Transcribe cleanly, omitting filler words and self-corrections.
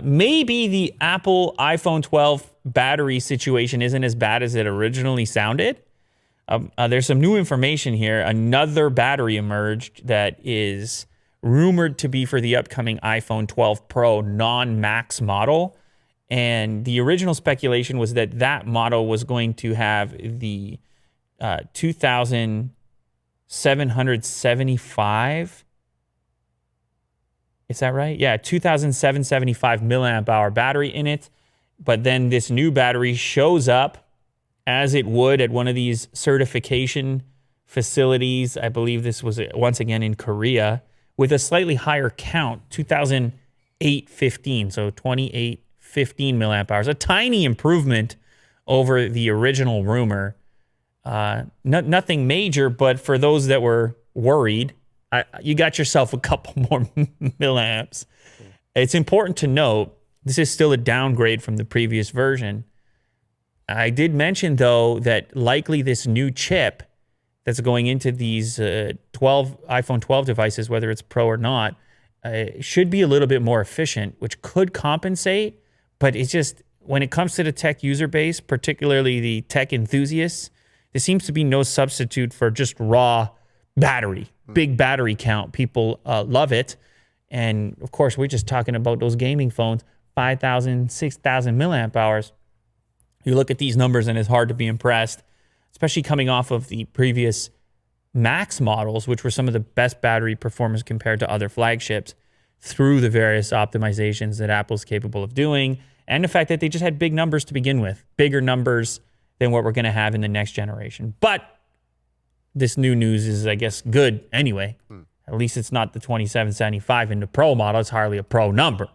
maybe the Apple iPhone 12 battery situation isn't as bad as it originally sounded. There's some new information here. Another battery emerged that is rumored to be for the upcoming iPhone 12 Pro non-Max model. And the original speculation was that that model was going to have the 2,775. Is that right? Yeah, 2,775 milliamp hour battery in it. But then this new battery shows up as it would at one of these certification facilities. I believe this was once again in Korea with a slightly higher count, 2,815. So 2,815 milliamp hours, a tiny improvement over the original rumor. Nothing major, but for those that were worried, you got yourself a couple more milliamps. It's important to note, this is still a downgrade from the previous version. I did mention, though, that likely this new chip that's going into these iPhone 12 devices, whether it's Pro or not, should be a little bit more efficient, which could compensate. But it's just, when it comes to the tech user base, particularly the tech enthusiasts, there seems to be no substitute for just raw battery, big battery count. People love it. And, of course, we're just talking about those gaming phones, 5,000, 6,000 milliamp hours. You look at these numbers and it's hard to be impressed, especially coming off of the previous Max models, which were some of the best battery performance compared to other flagships through the various optimizations that Apple's capable of doing, and the fact that they just had big numbers to begin with, bigger numbers than what we're going to have in the next generation. But this new news is, I guess, good anyway. At least it's not the 2775 in the Pro model. It's hardly a Pro number.